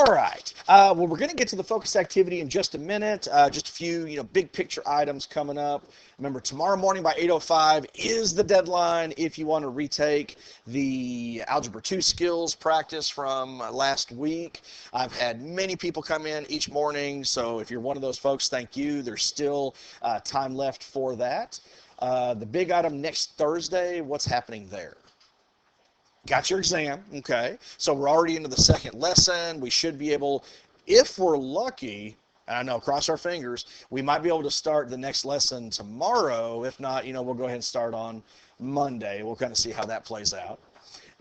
All right. Well, we're going to get to the focus activity in just a minute. Just a few, big picture items coming up. Remember, tomorrow morning by 8:05 is the deadline if you want to retake the Algebra 2 skills practice from last week. I've had many people come in each morning, so if you're one of those folks, thank you. There's still time left for that. The big item next Thursday, what's happening there? Got your exam, okay. So we're already into the second lesson. We should be able, if we're lucky, and I know, cross our fingers, we might be able to start the next lesson tomorrow. If not, we'll go ahead and start on Monday. We'll kind of see how that plays out.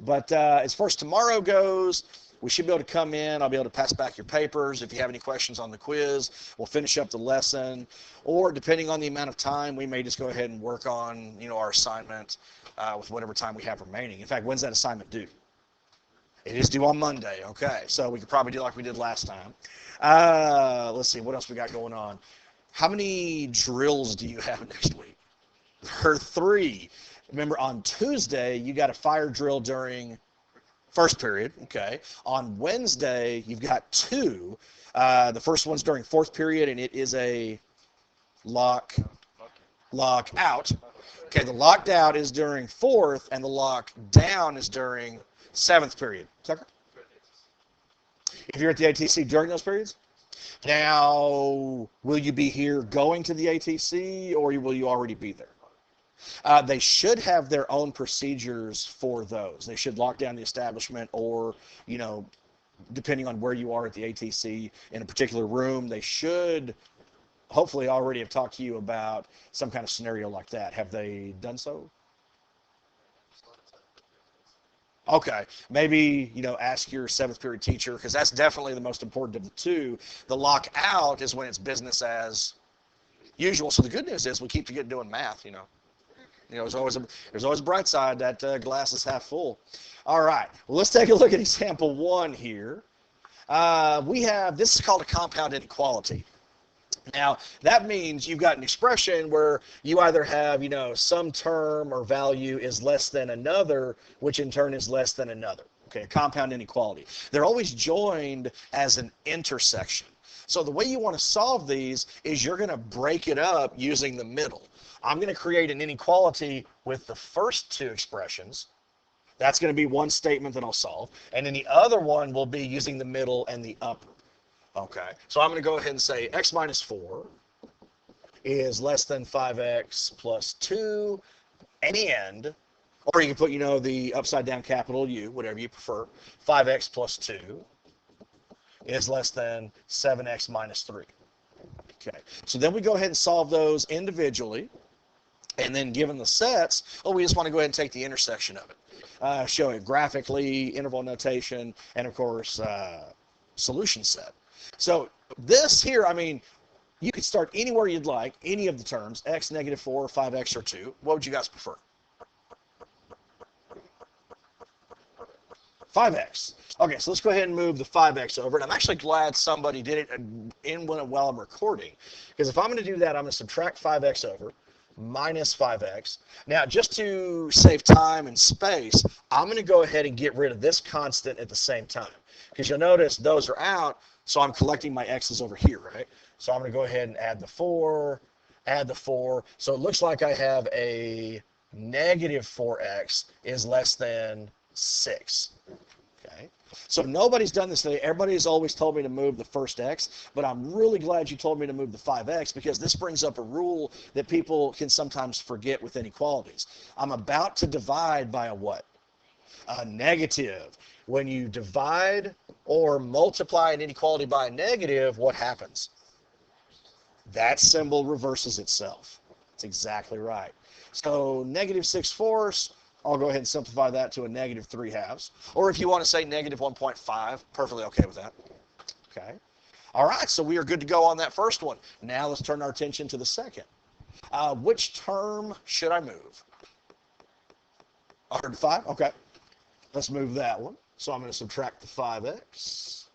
But as far as tomorrow goes, we should be able to come in. I'll be able to pass back your papers. If you have any questions on the quiz, we'll finish up the lesson. Or depending on the amount of time, we may just go ahead and work on, our assignment with whatever time we have remaining. In fact, when's that assignment due? It is due on Monday. Okay, so we could probably do like we did last time. Let's see, what else we got going on? How many drills do you have next week? There are 3. Remember, on Tuesday, you got a fire drill during first period. Okay. On Wednesday, you've got 2. The first one's during fourth period, and it is a lock out. Okay, the locked out is during fourth, and the lock down is during 7th period. Sucker? If you're at the ATC during those periods? Now, will you be here going to the ATC, or will you already be there? They should have their own procedures for those. They should lock down the establishment, or, depending on where you are at the ATC in a particular room, they should hopefully already have talked to you about some kind of scenario like that. Have they done so? Okay, maybe, ask your 7th period teacher, because that's definitely the most important of the 2. The lockout is when it's business as usual. So the good news is we keep doing math, there's always a bright side. That glass is half full. All right, well, let's take a look at example 1 here. This is called a compound inequality. Now, that means you've got an expression where you either have, some term or value is less than another, which in turn is less than another. Okay, a compound inequality. They're always joined as an intersection. So the way you want to solve these is you're going to break it up using the middle. I'm going to create an inequality with the first 2 expressions. That's going to be one statement that I'll solve. And then the other one will be using the middle and the upper. Okay, so I'm going to go ahead and say x minus 4 is less than 5x plus 2, and, or you can put, the upside down capital U, whatever you prefer, 5x plus 2 is less than 7x minus 3. Okay, so then we go ahead and solve those individually, and then given the sets, we just want to go ahead and take the intersection of it. Show it graphically, interval notation, and of course, solution set. So this here, you could start anywhere you'd like, any of the terms, x, negative 4, 5x, or 2. What would you guys prefer? 5x. Okay, so let's go ahead and move the 5x over. And I'm actually glad somebody did it while I'm recording. Because if I'm going to do that, I'm going to subtract 5x over, minus 5x. Now, just to save time and space, I'm going to go ahead and get rid of this constant at the same time. Because you'll notice those are out, so I'm collecting my x's over here, right? So I'm going to go ahead and add the 4, add the 4. So it looks like I have a negative 4x is less than 6. Okay. So nobody's done this today. Everybody's always told me to move the first x, but I'm really glad you told me to move the 5x, because this brings up a rule that people can sometimes forget with inequalities. I'm about to divide by a what? A negative. When you divide or multiply an inequality by a negative, what happens? That symbol reverses itself. That's exactly right. So negative 6/4, I'll go ahead and simplify that to a negative 3/2. Or if you want to say negative 1.5, perfectly okay with that. Okay. All right, so we are good to go on that first one. Now let's turn our attention to the second. Which term should I move? 105? Okay. Let's move that one. So I'm going to subtract the 5x.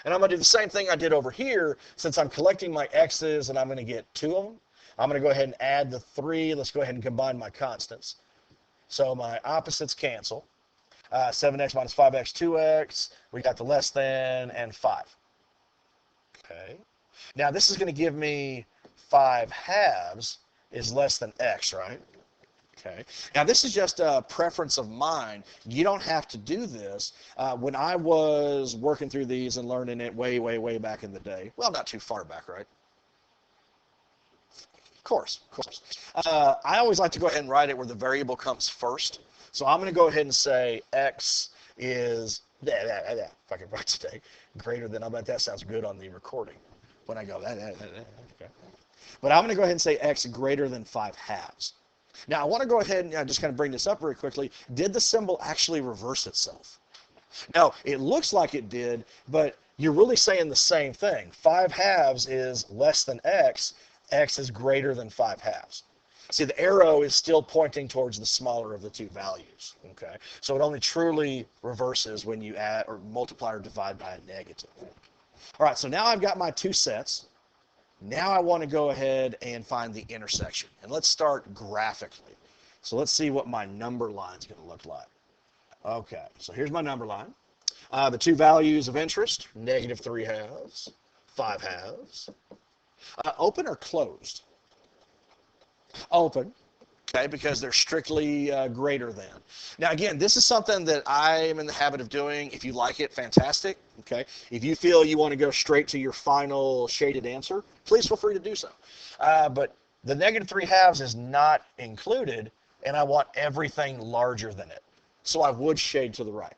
And I'm going to do the same thing I did over here. Since I'm collecting my x's and I'm going to get 2 of them, I'm going to go ahead and add the 3. Let's go ahead and combine my constants. So my opposites cancel. 7x minus 5x, 2x. We got the less than and 5. Okay. Now this is going to give me 5 halves is less than x, right? Okay. Now this is just a preference of mine. You don't have to do this. When I was working through these and learning it way, way, way back in the day, well, not too far back, right? Of course, of course. I always like to go ahead and write it where the variable comes first. So I'm going to go ahead and say x is, if I can write today, greater than, I bet that sounds good on the recording when I go, okay. But I'm going to go ahead and say x greater than 5 halves. Now, I want to go ahead and just kind of bring this up very quickly. Did the symbol actually reverse itself? No, it looks like it did, but you're really saying the same thing. 5 halves is less than x. X is greater than 5 halves. See, the arrow is still pointing towards the smaller of the two values. Okay, so it only truly reverses when you add or multiply or divide by a negative. All right, so now I've got my two sets. Now I want to go ahead and find the intersection. And let's start graphically. So let's see what my number line is going to look like. Okay, so here's my number line. The two values of interest, negative 3 halves, 5 halves. Open or closed? Open. Okay, because they're strictly greater than. Now, again, this is something that I am in the habit of doing. If you like it, fantastic. Okay, if you feel you want to go straight to your final shaded answer, please feel free to do so. But the negative 3 halves is not included, and I want everything larger than it. So I would shade to the right.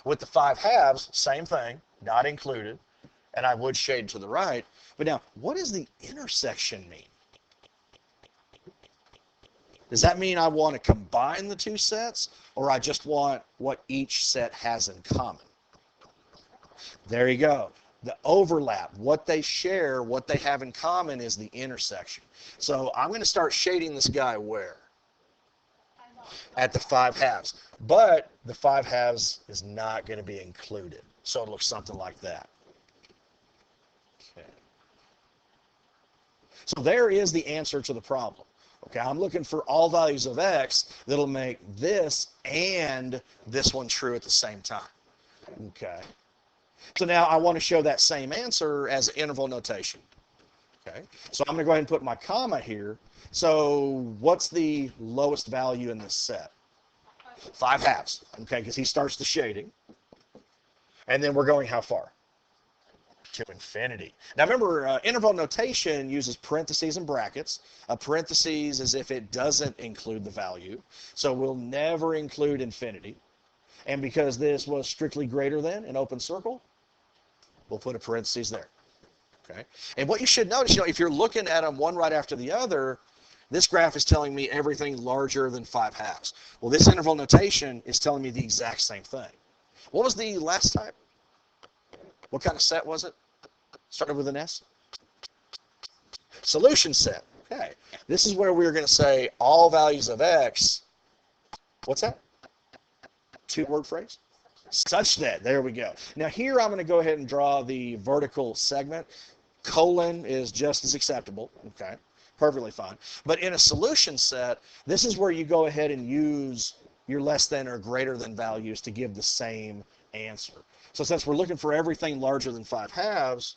With the 5 halves, same thing, not included, and I would shade to the right. But now, what does the intersection mean? Does that mean I want to combine the two sets, or I just want what each set has in common? There you go. The overlap, what they share, what they have in common is the intersection. So I'm going to start shading this guy where? At the 5 halves. But the 5 halves is not going to be included. So it looks something like that. Okay. So there is the answer to the problem. Okay, I'm looking for all values of x that'll make this and this one true at the same time. Okay. So now I want to show that same answer as interval notation. Okay. So I'm going to go ahead and put my comma here. So what's the lowest value in this set? 5 halves. Okay, because he starts the shading. And then we're going how far? To infinity. Now remember, interval notation uses parentheses and brackets. A parentheses is if it doesn't include the value. So we'll never include infinity. And because this was strictly greater than an open circle, we'll put a parentheses there. Okay. And what you should notice, if you're looking at them one right after the other, this graph is telling me everything larger than 5 halves. Well, this interval notation is telling me the exact same thing. What was the last type? What kind of set was it? Started with an S? Solution set. Okay. This is where we're going to say all values of x. What's that? 2-word phrase? Such that. There we go. Now here I'm going to go ahead and draw the vertical segment. Colon is just as acceptable. Okay. Perfectly fine. But in a solution set, this is where you go ahead and use your less than or greater than values to give the same answer. So since we're looking for everything larger than 5 halves,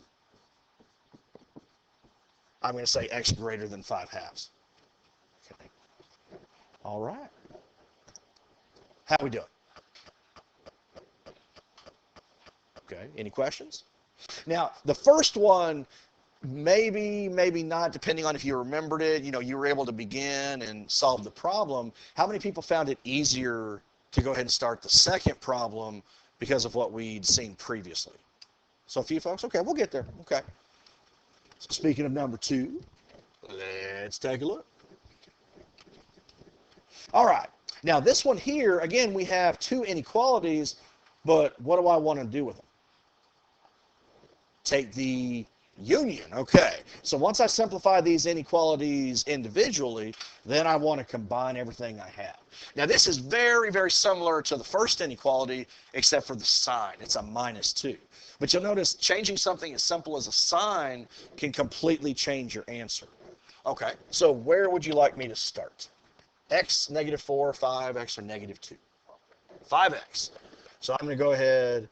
I'm going to say x greater than 5 halves. Okay. All right. How we doing? Okay. Any questions? Now, the first one, maybe not, depending on if you remembered it. You were able to begin and solve the problem. How many people found it easier to go ahead and start the second problem because of what we'd seen previously? So a few folks? Okay, we'll get there. Okay. So speaking of number 2, let's take a look. All right. Now this one here, again, we have 2 inequalities, but what do I want to do with them? Take the union. Okay. So once I simplify these inequalities individually, then I want to combine everything I have. Now this is very, very similar to the first inequality, except for the sign. It's a -2. But you'll notice changing something as simple as a sign can completely change your answer. Okay, so where would you like me to start? X, -4, 5, x, or -2? 5x. So I'm going to go ahead,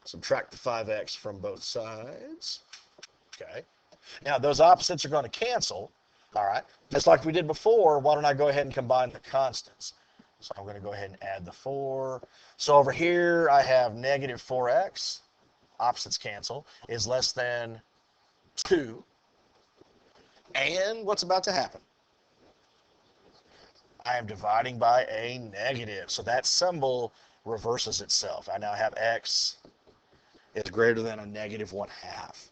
subtract the 5x from both sides. Okay. Now, those opposites are going to cancel. All right. Just like we did before, why don't I go ahead and combine the constants? So I'm going to go ahead and add the 4. So over here, I have negative 4x, opposites cancel, is less than 2. And what's about to happen? I am dividing by a negative. So that symbol reverses itself. I now have x is greater than a negative 1/2.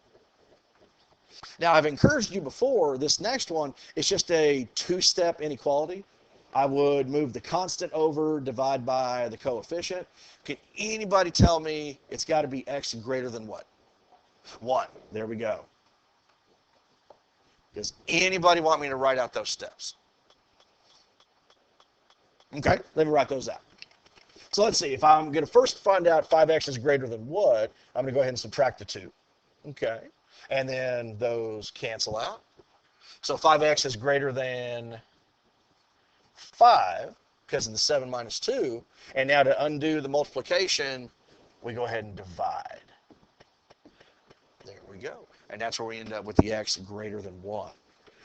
Now, I've encouraged you before, this next one is just a two-step inequality. I would move the constant over, divide by the coefficient. Can anybody tell me it's got to be x greater than what? 1. There we go. Does anybody want me to write out those steps? Okay, let me write those out. So let's see. If I'm going to first find out 5x is greater than what, I'm going to go ahead and subtract the 2. Okay. And then those cancel out. So 5x is greater than 5 because of the 7 minus 2. And now to undo the multiplication, we go ahead and divide. There we go. And that's where we end up with the x greater than 1.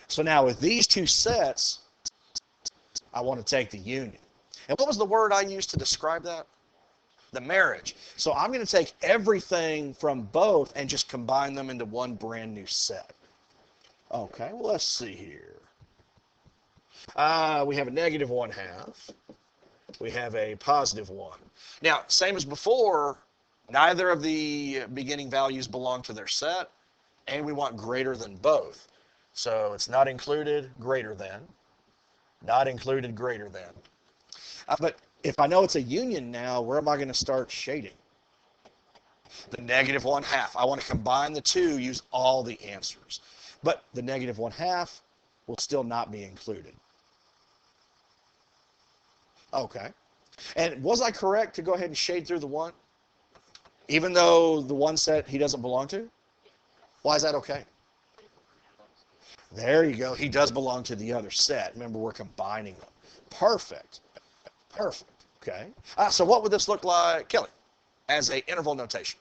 So now with these two sets, I want to take the union. And what was the word I used to describe that? The marriage. So I'm going to take everything from both and just combine them into one brand new set. Okay, well, let's see here. We have a negative 1/2. We have a positive 1. Now, same as before, neither of the beginning values belong to their set, and we want greater than both. So it's not included, greater than. Not included, greater than. But if I know it's a union now, where am I going to start shading? The negative 1/2. I want to combine the two, use all the answers. But the negative 1/2 will still not be included. Okay. And was I correct to go ahead and shade through the 1? Even though the 1 set he doesn't belong to? Why is that okay? There you go. He does belong to the other set. Remember, we're combining them. Perfect. Perfect. Okay. So what would this look like, Kelly, as an interval notation?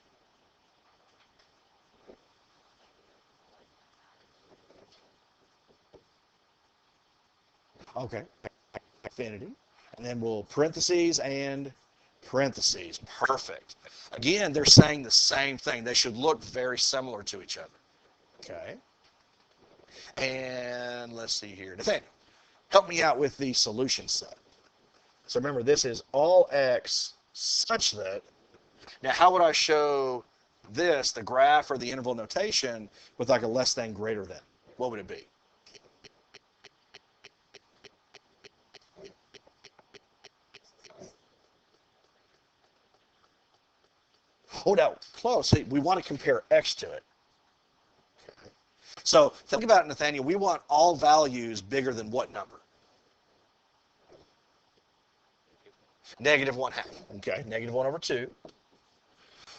Okay. Infinity. And then we'll parentheses and parentheses. Perfect. Again, they're saying the same thing. They should look very similar to each other. Okay. And let's see here. Nathaniel, help me out with the solution set. So remember, this is all x such that, now how would I show this, the graph or the interval notation, with like a less than greater than? What would it be? Oh, no, close. See, we want to compare x to it. Okay. So think about it, Nathaniel. We want all values bigger than what number? Negative 1/2. Okay, negative 1/2.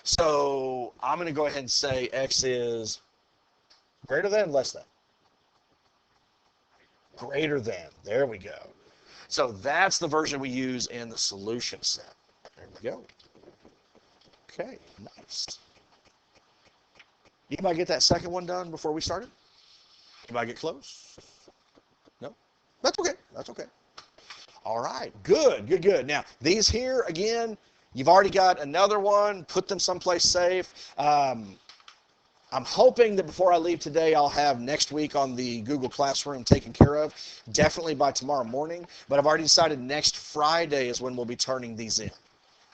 So I'm going to go ahead and say x is greater than, less than? Greater than. There we go. So that's the version we use in the solution set. There we go. Okay, nice. Anybody get that second one done before we started? Anybody get close? No? That's okay. That's okay. All right, good, good, good. Now, these here, again, you've already got another one. Put them someplace safe. I'm hoping that before I leave today, I'll have next week on the Google Classroom taken care of, definitely by tomorrow morning. But I've already decided next Friday is when we'll be turning these in.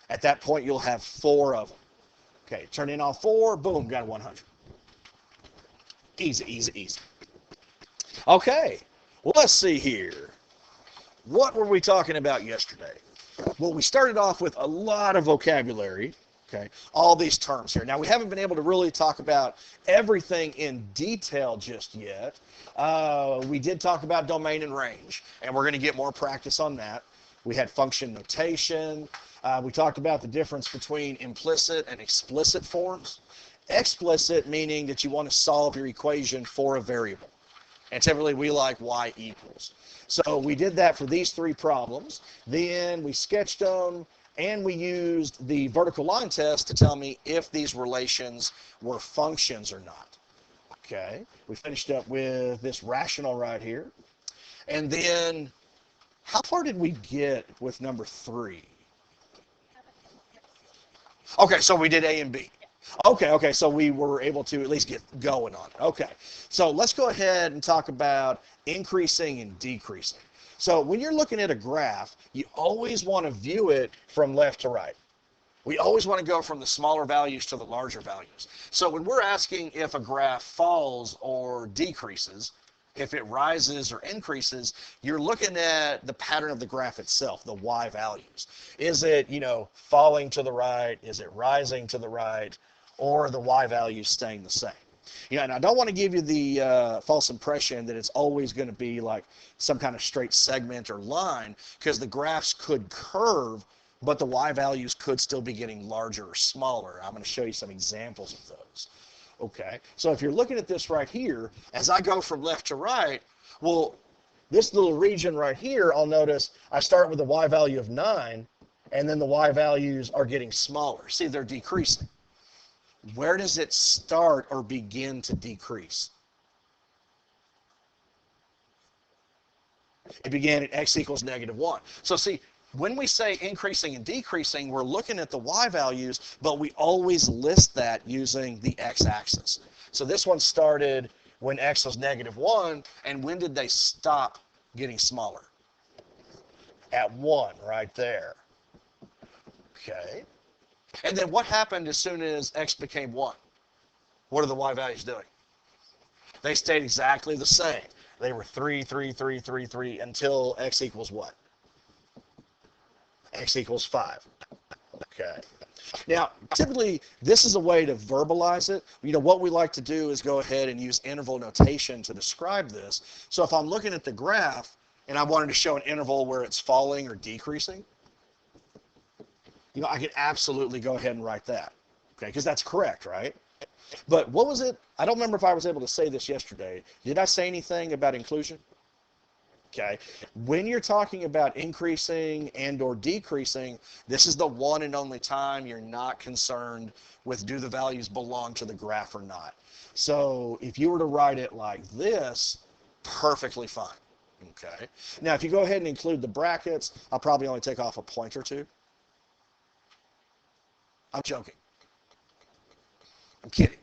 At that point, you'll have 4 of them. Okay, turn in all 4, boom, got 100. Easy, easy, easy. Okay, well, let's see here. What were we talking about yesterday? Well, we started off with a lot of vocabulary, okay, all these terms here. Now, we haven't been able to really talk about everything in detail just yet. We did talk about domain and range, and we're going to get more practice on that. We had function notation. We talked about the difference between implicit and explicit forms. Explicit meaning that you want to solve your equation for a variable. And typically we like y equals. So we did that for these 3 problems. Then we sketched them, and we used the vertical line test to tell me if these relations were functions or not. Okay, we finished up with this rational right here. And then, how far did we get with number 3? Okay, so we did A and B. Okay, so we were able to at least get going on it. Okay, so let's go ahead and talk about increasing and decreasing. So when you're looking at a graph, you always want to view it from left to right. We always want to go from the smaller values to the larger values. So when we're asking if a graph falls or decreases, if it rises or increases, you're looking at the pattern of the graph itself, the y values. Is it, falling to the right? Is it rising to the right? Or the y values staying the same? And I don't want to give you the false impression that it's always going to be like some kind of straight segment or line, because the graphs could curve, but the y values could still be getting larger or smaller. I'm going to show you some examples of those. Okay, so if you're looking at this right here, as I go from left to right, well, this little region right here, I'll notice I start with a y value of 9, and then the y values are getting smaller. See, they're decreasing. Where does it start or begin to decrease? It began at x equals -1. So see, when we say increasing and decreasing, we're looking at the y values, but we always list that using the x-axis. So this one started when x was -1, and when did they stop getting smaller? At 1, right there. Okay. And then what happened as soon as x became 1? What are the y values doing? They stayed exactly the same. They were 3, 3, 3, 3, 3 until x equals what? X equals 5. Okay. Now, typically, this is a way to verbalize it. What we like to do is go ahead and use interval notation to describe this. So if I'm looking at the graph and I wanted to show an interval where it's falling or decreasing, I could absolutely go ahead and write that. Okay, because that's correct, right? But what was it? I don't remember if I was able to say this yesterday. Did I say anything about inclusion? Okay, when you're talking about increasing and or decreasing, this is the one and only time you're not concerned with do the values belong to the graph or not. So if you were to write it like this, perfectly fine. Okay, now if you go ahead and include the brackets, I'll probably only take off a point or two. I'm joking. I'm kidding,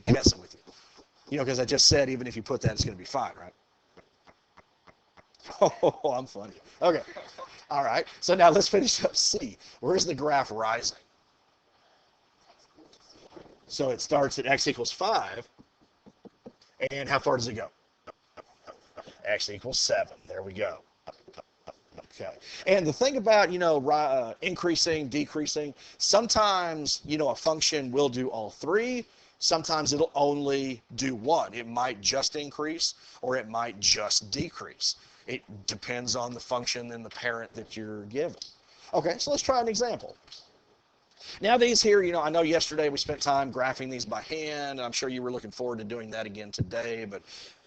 messing with you. Because I just said even if you put that, it's going to be fine, right? Oh, I'm funny. Okay. All right. So now let's finish up C. Where's the graph rising? So it starts at x equals 5. And how far does it go? X equals 7. There we go. Okay. And the thing about, increasing, decreasing, sometimes, a function will do all three. Sometimes it'll only do one. It might just increase or it might just decrease. It depends on the function and the parent that you're given. Okay, so let's try an example. Now these here, I know yesterday we spent time graphing these by hand, and I'm sure you were looking forward to doing that again today, but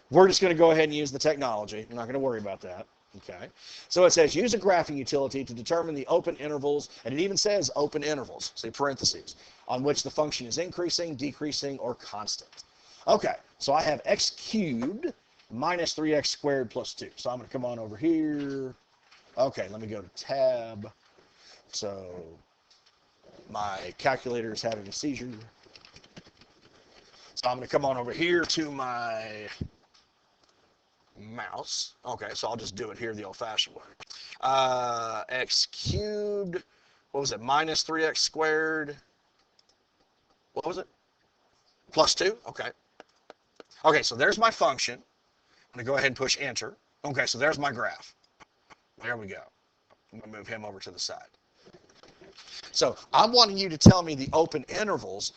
we're just going to go ahead and use the technology. We're not going to worry about that. Okay, so it says use a graphing utility to determine the open intervals, and it even says open intervals, say parentheses, on which the function is increasing, decreasing, or constant. Okay, so I have x cubed minus 3x squared plus 2. So I'm going to come on over here. Okay, let me go to tab. So my calculator is having a seizure. So I'm going to come on over here to my mouse. Okay, so I'll just do it here the old-fashioned way. X cubed, what was it, minus 3x squared, what was it? Plus 2, okay. Okay, so there's my function. I'm going to go ahead and push enter. Okay, so there's my graph. There we go. I'm going to move him over to the side. So I'm wanting you to tell me the open intervals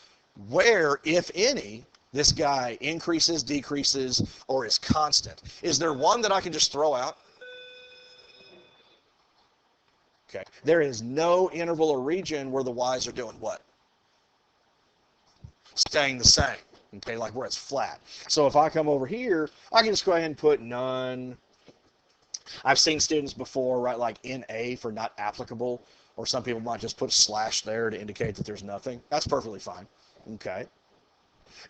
where, if any, this guy increases, decreases, or is constant. Is there one that I can just throw out? Okay. There is no interval or region where the y's are doing what? Staying the same. Okay, like where it's flat. So if I come over here, I can just go ahead and put none. I've seen students before write like NA for not applicable Or some people might just put a slash there to indicate that there's nothing. That's perfectly fine. Okay.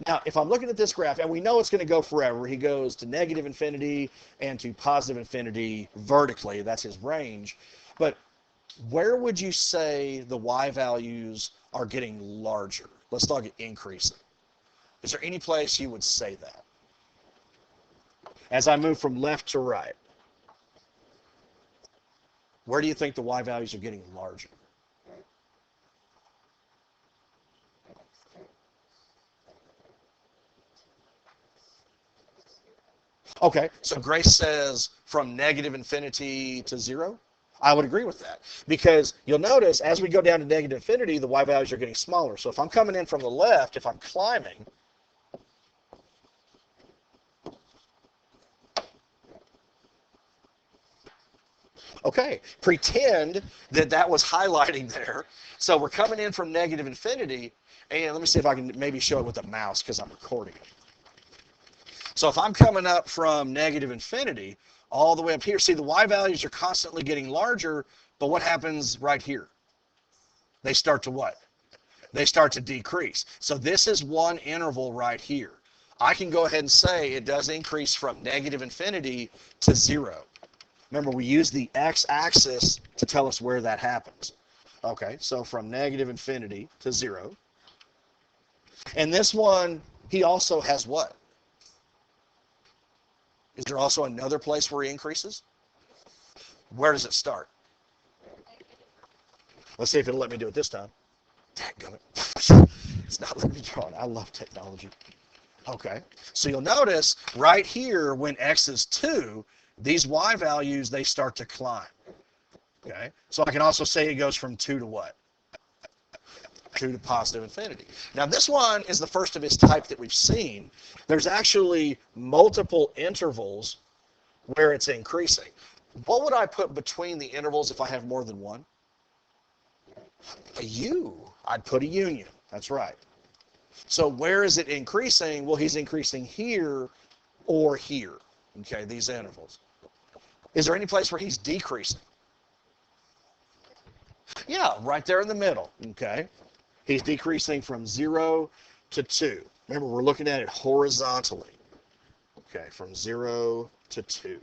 Now, if I'm looking at this graph, and we know it's going to go forever, he goes to negative infinity and to positive infinity vertically. That's his range. But where would you say the y values are getting larger? Let's talk increasing. Is there any place you would say that? As I move from left to right, where do you think the y values are getting larger? Okay, so Grace says from negative infinity to 0. I would agree with that because you'll notice as we go down to negative infinity, the y values are getting smaller. So if I'm coming in from the left, if I'm climbing, okay, pretend that that was highlighting there. So we're coming in from negative infinity, and let me see if I can maybe show it with a mouse because I'm recording it. So if I'm coming up from negative infinity all the way up here, see the y values are constantly getting larger, but what happens right here? They start to what? They start to decrease. So this is one interval right here. I can go ahead and say it does increase from negative infinity to 0. Remember, we use the x-axis to tell us where that happens. Okay, so from negative infinity to 0. And this one, he also has what? Is there also another place where he increases? Where does it start? Let's see if it'll let me do it this time. Dadgummit. It's not letting me draw it. I love technology. Okay, so you'll notice right here when x is 2, these y values, they start to climb. Okay, so I can also say it goes from 2 to what? 2 to positive infinity. Now this one is the first of its type that we've seen. There's actually multiple intervals where it's increasing. What would I put between the intervals if I have more than one? A U. I'd put a union. That's right. So where is it increasing? Well, he's increasing here or here. Okay, these intervals. Is there any place where he's decreasing? Yeah, right there in the middle. Okay. He's decreasing from 0 to 2. Remember, we're looking at it horizontally. Okay, from 0 to 2.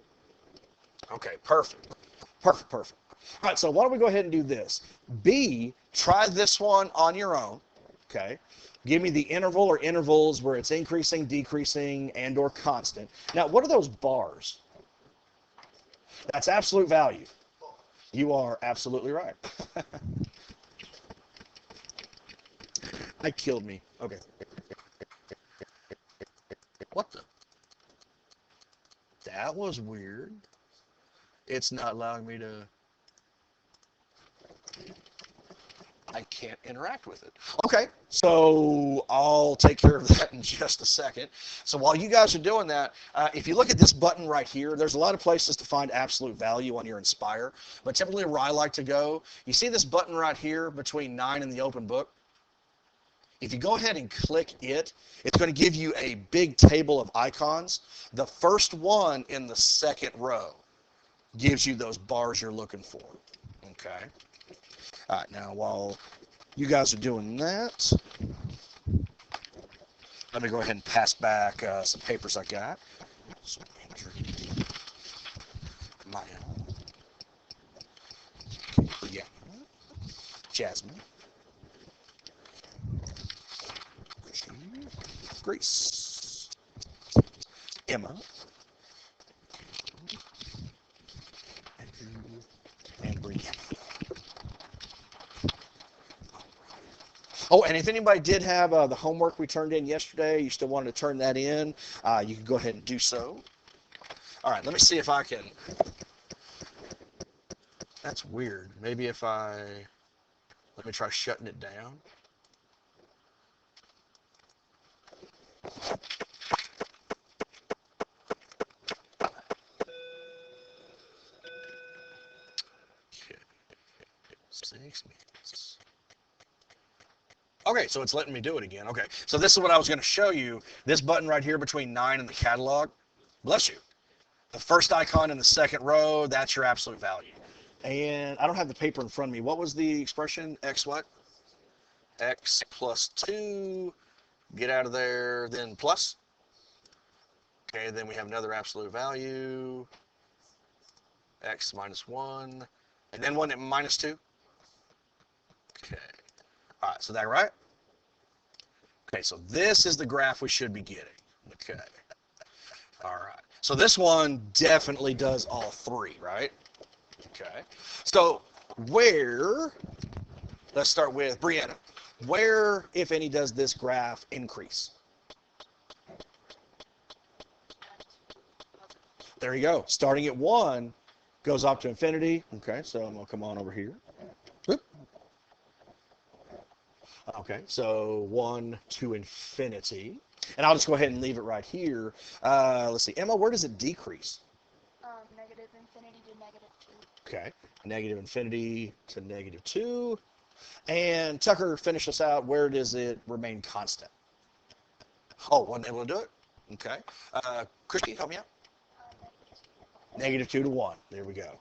Okay, perfect. Perfect, perfect. All right, so why don't we go ahead and do this? B, try this one on your own. Okay. Give me the interval or intervals where it's increasing, decreasing, and or constant. Now, what are those bars? That's absolute value. You are absolutely right. I killed me. Okay. What the? That was weird. It's not allowing me to... I can't interact with it. Okay, so I'll take care of that in just a second. So while you guys are doing that, if you look at this button right here, there's a lot of places to find absolute value on your Inspire, but typically where I like to go, you see this button right here between 9 and the open book? If you go ahead and click it, it's going to give you a big table of icons. The first one in the second row gives you those bars you're looking for. Okay. All right, now while you guys are doing that, let me go ahead and pass back some papers I got. So, Maya, yeah, Jasmine, Grace, Emma, and Brianna. Oh, and if anybody did have the homework we turned in yesterday, you still wanted to turn that in, you can go ahead and do so. All right, let me see if I can. That's weird. Maybe if let me try shutting it down. Okay, 6 minutes. Okay, so it's letting me do it again. Okay, so this is what I was going to show you. This button right here between 9 and the catalog. Bless you. The first icon in the second row, that's your absolute value. And I don't have the paper in front of me. What was the expression? X what? X plus 2. Get out of there, then plus. Okay, then we have another absolute value. X minus 1. And then one at minus 2. Okay. All right, so that right? Okay, so this is the graph we should be getting. Okay. All right. So this one definitely does all three, right? Okay. So where, let's start with Brianna. Where, if any, does this graph increase? There you go. Starting at 1, goes up to infinity. Okay, so I'm going to come on over here. Whoop. Okay, so 1 to infinity. And I'll just go ahead and leave it right here. Let's see. Emma, where does it decrease? Negative infinity to negative 2. Okay, negative infinity to negative 2. And Tucker, finish us out. Where does it remain constant? Oh, wasn't able to do it? Okay. Christy, help me out. Negative 2 to 1. There we go.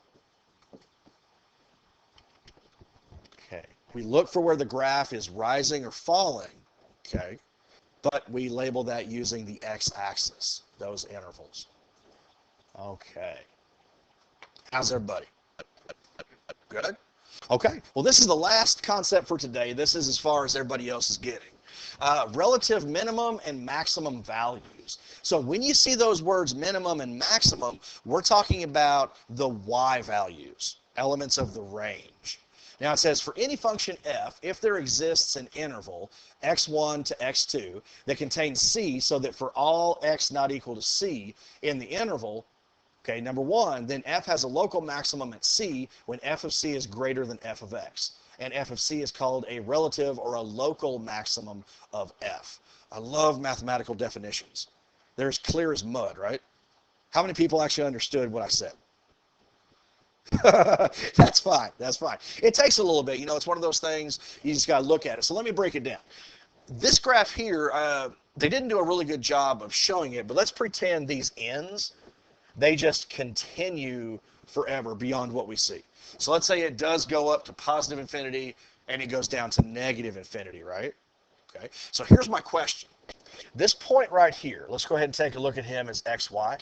Okay. We look for where the graph is rising or falling. Okay. But we label that using the x-axis, those intervals. Okay. How's everybody? Good? Okay. Well, this is the last concept for today. This is as far as everybody else is getting. Relative minimum and maximum values. So when you see those words minimum and maximum, we're talking about the y values, elements of the range. Now it says for any function f, if there exists an interval x1 to x2 that contains c, so that for all x not equal to c in the interval, okay, number 1, then f has a local maximum at c when f of c is greater than f of x. And f of c is called a relative or a local maximum of f. I love mathematical definitions. They're as clear as mud, right? How many people actually understood what I said? That's fine. That's fine. It takes a little bit. You know, it's one of those things, you just got to look at it. So let me break it down. This graph here, they didn't do a really good job of showing it, but let's pretend these ends, they just continue forever beyond what we see. So let's say it does go up to positive infinity and it goes down to negative infinity, right? Okay. So here's my question. This point right here, let's go ahead and take a look at him as xy.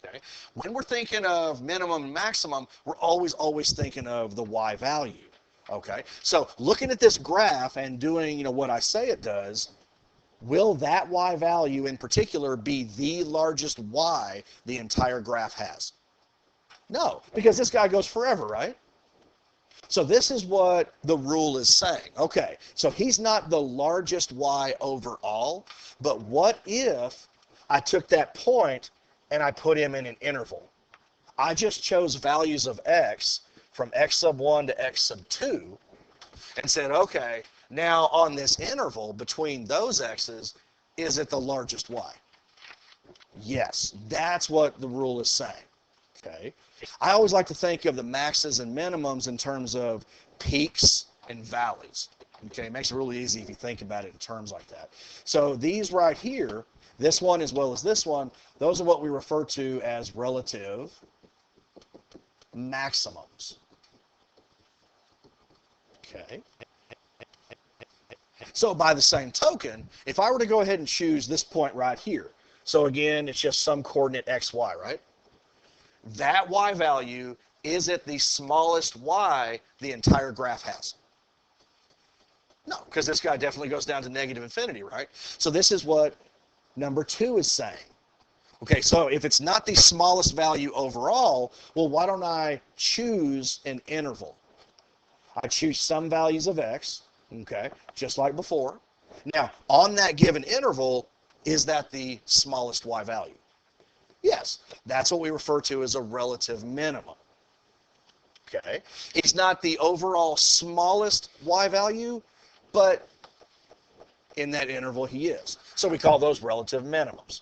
Okay. When we're thinking of minimum and maximum, we're always thinking of the y value. Okay. So looking at this graph and doing, you know, what I say it does, will that y value in particular be the largest y the entire graph has? No, because this guy goes forever, right? So this is what the rule is saying. Okay, so he's not the largest y overall, but what if I took that point and I put him in an interval? I just chose values of x from x sub 1 to x sub 2 and said, okay, now on this interval between those x's, is it the largest y? Yes, that's what the rule is saying. Okay. I always like to think of the maxes and minimums in terms of peaks and valleys. Okay, it makes it really easy if you think about it in terms like that. So these right here, this one as well as this one, those are what we refer to as relative maximums. Okay. So by the same token, if I were to go ahead and choose this point right here, so again, it's just some coordinate xy, right? That y value is at the smallest y the entire graph has. No, because this guy definitely goes down to negative infinity, right? So this is what number 2 is saying. Okay, so if it's not the smallest value overall, well, why don't I choose an interval? I choose some values of x, okay, just like before. Now, on that given interval, is that the smallest y value? Yes, that's what we refer to as a relative minimum. Okay, it's not the overall smallest y value, but in that interval he is. So we call those relative minimums.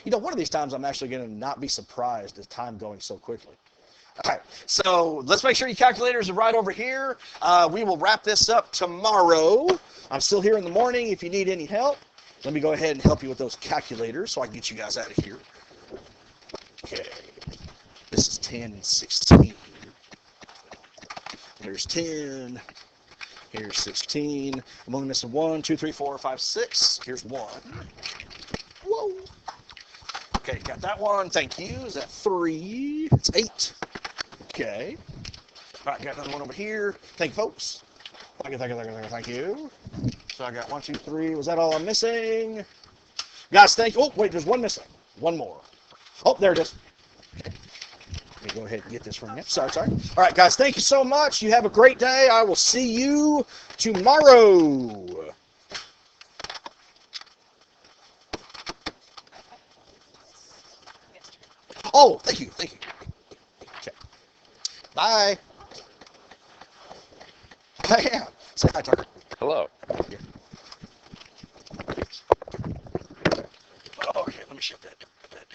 You know, one of these times I'm actually going to not be surprised at time going so quickly. All right, so let's make sure your calculators are right over here. We will wrap this up tomorrow. I'm still here in the morning if you need any help. Let me go ahead and help you with those calculators so I can get you guys out of here. Okay. This is 10 and 16. Here's 10. Here's 16. I'm only missing 1, 2, 3, 4, 5, 6. Here's 1. Whoa. Okay, got that one. Thank you. Is that 3? It's 8. Okay. All right, got another one over here. Thank you, folks. Thank you. So I got 1, 2, 3. Was that all I'm missing? Guys, thank you. Oh, wait, there's one missing. One more. Oh, there it is. Okay. Let me go ahead and get this from you. Sorry. All right, guys, thank you so much. You have a great day. I will see you tomorrow. Oh, thank you. Okay. Bye. I am. Say hi, Tucker. Hello. Yeah. Okay, let me shut that down.